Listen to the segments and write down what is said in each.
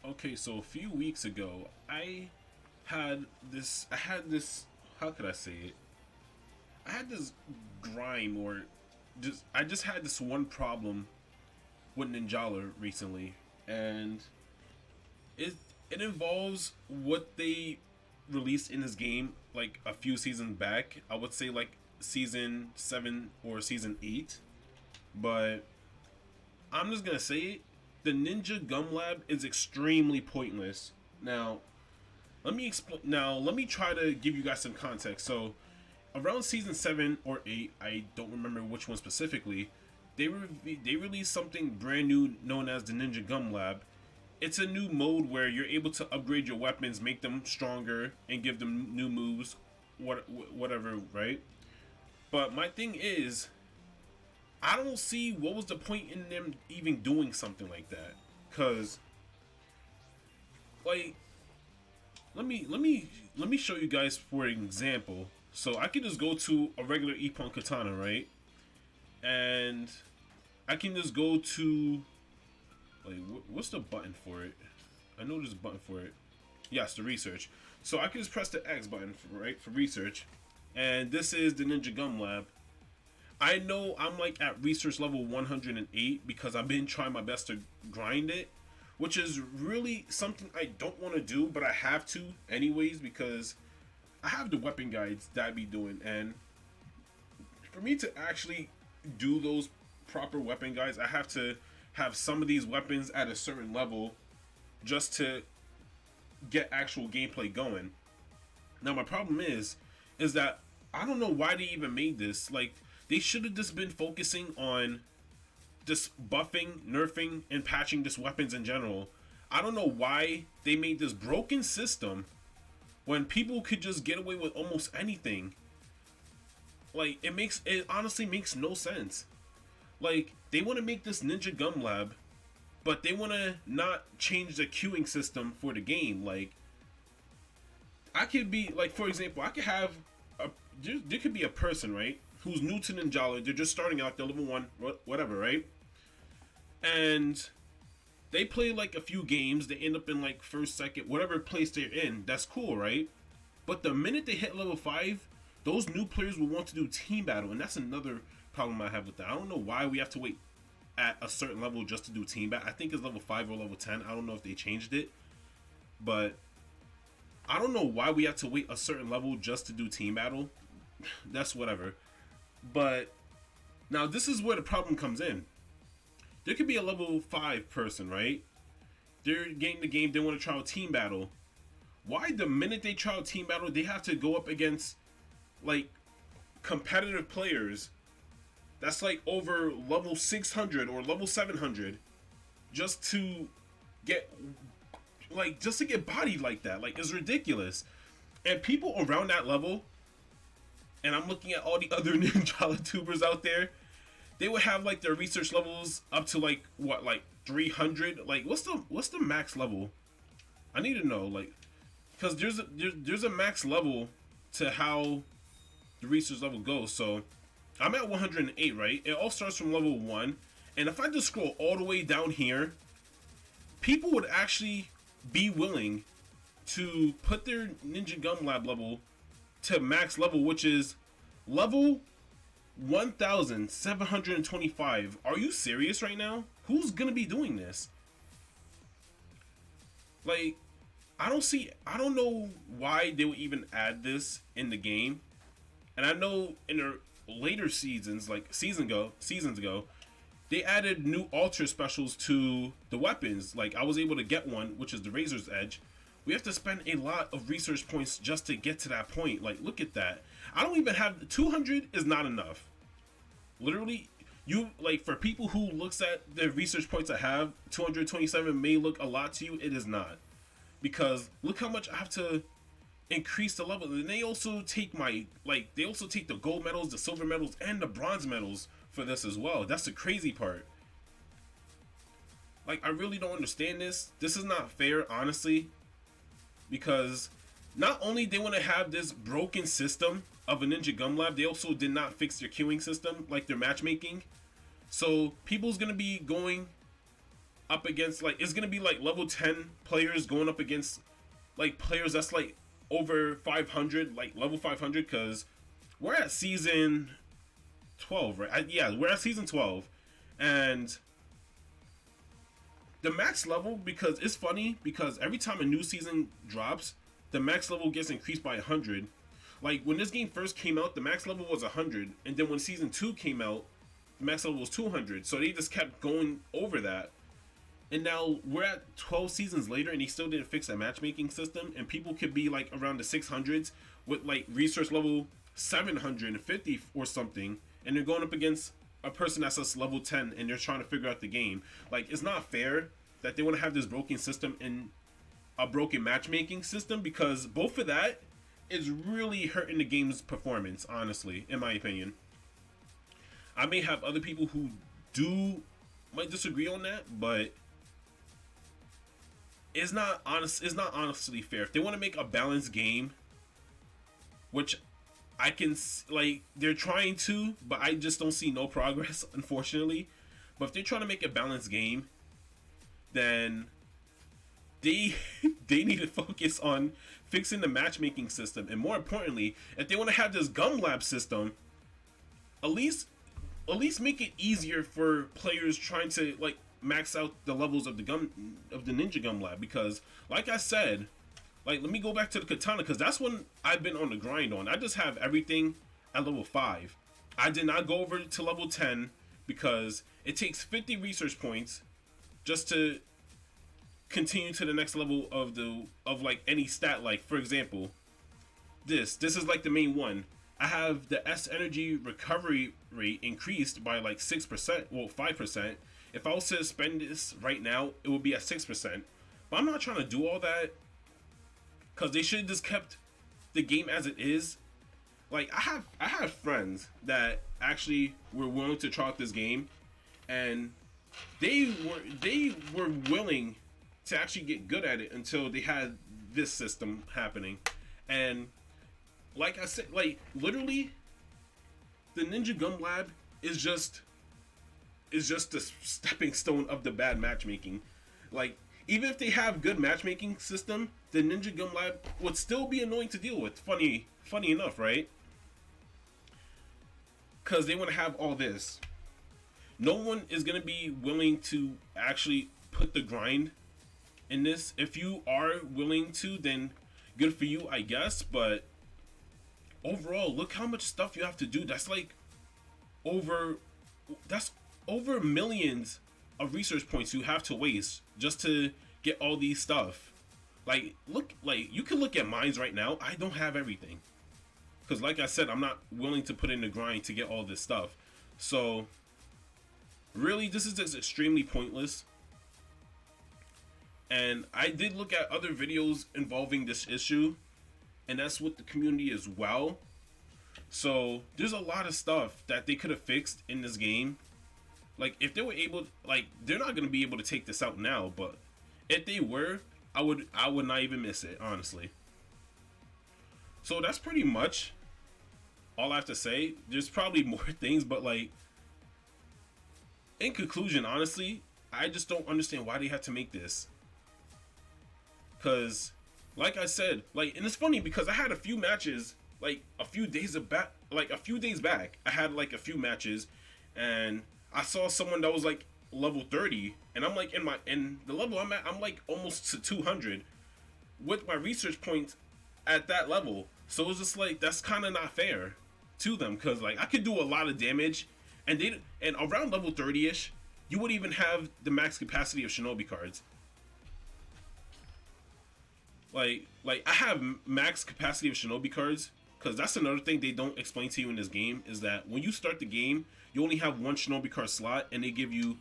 Okay, so a few weeks ago, I had this how could I say it? I had this grime or just I just had this one problem with Ninjala recently, and it it involves what they released in this game like a few seasons back. I would say like season 7 or season 8, but I'm just gonna say it. The Ninja Gum Lab is extremely pointless. Now, let me explain. Now, let me try to give you guys some context. So, around season 7 or 8, I don't remember which one specifically. They released something brand new known as the Ninja Gum Lab. It's a new mode where you're able to upgrade your weapons, make them stronger, and give them new moves, whatever, right? But my thing is, I don't see what was the point in them even doing something like that. Cause like let me show you guys for an example. So I can just go to a regular Ippon katana, right? And I can just go to like what's the button for it? I know there's a button for it. Yes, the research. So I can just press the X button for research. And this is the Ninja Gum Lab. I know I'm like at research level 108 because I've been trying my best to grind it, which is really something I don't want to do, but I have to anyways because I have the weapon guides that I be doing, and for me to actually do those proper weapon guides, I have to have some of these weapons at a certain level just to get actual gameplay going. Now my problem is that I don't know why they even made this. Like they should have just been focusing on just buffing, nerfing, and patching just weapons in general. I don't know why they made this broken system when people could just get away with almost anything. Like it honestly makes no sense. Like they want to make this Ninja Gum Lab, but they want to not change the queuing system for the game. Like I could be like, for example, I could have there could be a person, right, who's new to Ninjala. They're just starting out, they're level 1, whatever, right? And they play like a few games, they end up in like first, second, whatever place they're in. That's cool, right? But the minute they hit level 5, those new players will want to do team battle, and that's another problem I have with that. I don't know why we have to wait at a certain level just to do team battle. I think it's level 5 or level 10. I don't know if they changed it, but I don't know why we have to wait a certain level just to do team battle. That's whatever. But now this is where the problem comes in. There could be a level 5 person, right? They're getting the game, they want to try out team battle. Why the minute they try out team battle, they have to go up against like competitive players that's like over level 600 or level 700 just to get just to get bodied like that? Like it's ridiculous. And people around that level, and I'm looking at all the other Ninjala tubers out there, they would have like their research levels up to like what, like 300. Like what's the max level? I need to know, like, because there's a max level to how the research level goes. So I'm at 108, right? It all starts from level 1, and if I just scroll all the way down here, people would actually be willing to put their Ninja Gum Lab level to max level, which is level 1725. Are you serious right now? Who's gonna be doing this? Like, I don't know why they would even add this in the game. And I know in the later seasons, like seasons ago, they added new alter specials to the weapons. Like I was able to get one, which is the Razor's Edge. We have to spend a lot of research points just to get to that point. Like, look at that. I don't even have 200 is not enough. Literally, you like for people who looks at the research points I have, 227 may look a lot to you. It is not, because look how much I have to increase the level. And they also take they also take the gold medals, the silver medals, and the bronze medals for this as well. That's the crazy part. Like, I really don't understand this. This is not fair, honestly, because not only they want to have this broken system of a Ninja Gum Lab, they also did not fix their queuing system, like their matchmaking. So people's gonna be going up against like it's gonna be like level 10 players going up against like players that's like over 500, like level 500, because we're at season 12, right? Yeah, we're at season 12, and the max level, because it's funny because every time a new season drops, the max level gets increased by 100. Like when this game first came out, the max level was 100, and then when season 2 came out, the max level was 200. So they just kept going over that. And now we're at 12 seasons later, and he still didn't fix that matchmaking system. And people could be like around the 600s with like research level 750 or something, and they're going up against a person that's just level 10, and they're trying to figure out the game. Like, it's not fair that they want to have this broken system and a broken matchmaking system, because both of that is really hurting the game's performance, honestly, in my opinion. I may have other people who might disagree on that, but it's not honestly fair. If they want to make a balanced game, which I can, like, they're trying to, but I just don't see no progress, unfortunately. But if they're trying to make a balanced game, then they need to focus on fixing the matchmaking system. And more importantly, if they want to have this gum lab system, at least make it easier for players trying to like max out the levels of the Ninja Gum Lab. Because like I said, like, let me go back to the katana, because that's when I've been on the grind on. I just have everything at level 5. I did not go over to level 10 because it takes 50 research points just to continue to the next level of like any stat. Like, for example, this is like the main one. I have the S energy recovery rate increased by like 6%, well 5%. If I was to spend this right now, it would be at 6%. But I'm not trying to do all that, because they should have just kept the game as it is. Like, I have friends that actually were willing to try out this game, and they were willing to actually get good at it until they had this system happening. And like I said, like, literally, the Ninja Gum Lab is just the stepping stone of the bad matchmaking. Like, even if they have good matchmaking system, the Ninja Gum Lab would still be annoying to deal with. Funny enough, right? Because they want to have all this. No one is going to be willing to actually put the grind in this. If you are willing to, then good for you, I guess. But overall, look how much stuff you have to do. That's like over millions of research points you have to waste just to get all these stuff. Like, look, like, you can look at mines right now. I don't have everything, because like I said, I'm not willing to put in the grind to get all this stuff. So really, this is just extremely pointless. And I did look at other videos involving this issue, and that's with the community as well. So there's a lot of stuff that they could have fixed in this game. Like, if they were able, like, they're not going to be able to take this out now, but if they were, I would not even miss it, honestly. So that's pretty much all I have to say. There's probably more things, but like, in conclusion, honestly, I just don't understand why they had to make this. Because like I said, like, and it's funny because I had a few matches like a few days back, I had like a few matches, and I saw someone that was like level 30, and I'm like, in the level I'm at, I'm like almost to 200 with my research points at that level. So it's just like, that's kind of not fair to them, because like, I could do a lot of damage, and around level 30ish, you would even have the max capacity of shinobi cards. Like I have max capacity of shinobi cards, because that's another thing they don't explain to you in this game, is that when you start the game, you only have one shinobi card slot, and they give you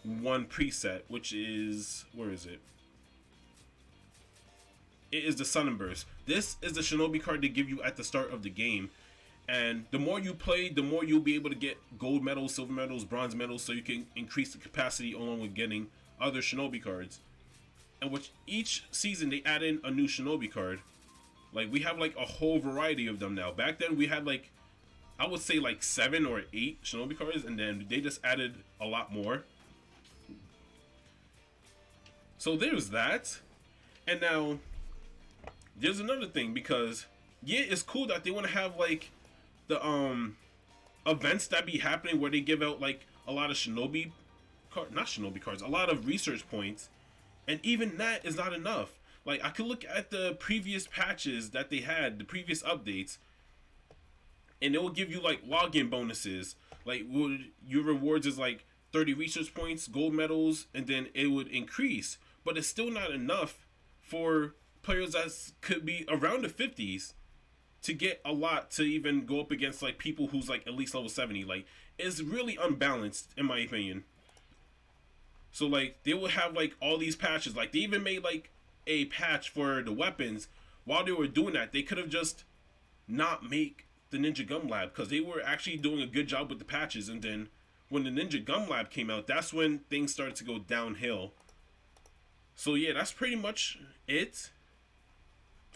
one preset, which is, where is it? It is the Sun and Burst. This is the shinobi card they give you at the start of the game, and the more you play, the more you'll be able to get gold medals, silver medals, bronze medals, so you can increase the capacity along with getting other shinobi cards. And which each season they add in a new shinobi card. Like, we have like a whole variety of them now. Back then we had like, I would say like 7 or 8 shinobi cards, and then they just added a lot more. So there's that. And now there's another thing, because yeah, it's cool that they want to have like the events that be happening where they give out like a lot of shinobi not shinobi cards, a lot of research points, and even that is not enough. Like, I could look at the previous patches that they had, the previous updates, and it will give you like login bonuses. Like, your rewards is like 30 research points, gold medals, and then it would increase. But it's still not enough for players that could be around the 50s to get a lot to even go up against like people who's like at least level 70. Like, it's really unbalanced in my opinion. So like, they will have like all these patches. Like, they even made like a patch for the weapons. While they were doing that, they could have just not make the Ninja Gum Lab, because they were actually doing a good job with the patches. And then when the Ninja Gum Lab came out, that's when things started to go downhill. So yeah, that's pretty much it.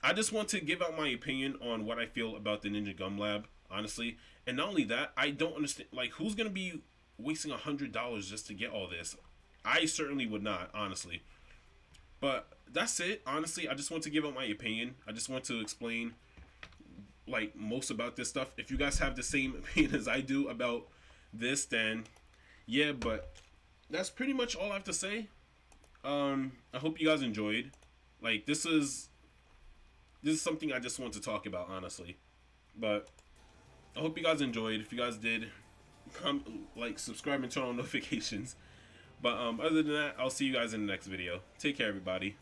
I just want to give out my opinion on what I feel about the Ninja Gum Lab, honestly. And not only that, I don't understand, like, who's gonna be wasting $100 just to get all this? I certainly would not, honestly. But that's it, honestly. I just want to give out my opinion. I just want to explain like most about this stuff. If you guys have the same opinion as I do about this, then yeah. But that's pretty much all I have to say. I hope you guys enjoyed. Like, this is something I just want to talk about, honestly. But I hope you guys enjoyed. If you guys did, like, subscribe and turn on notifications. But other than that, I'll see you guys in the next video. Take care, everybody.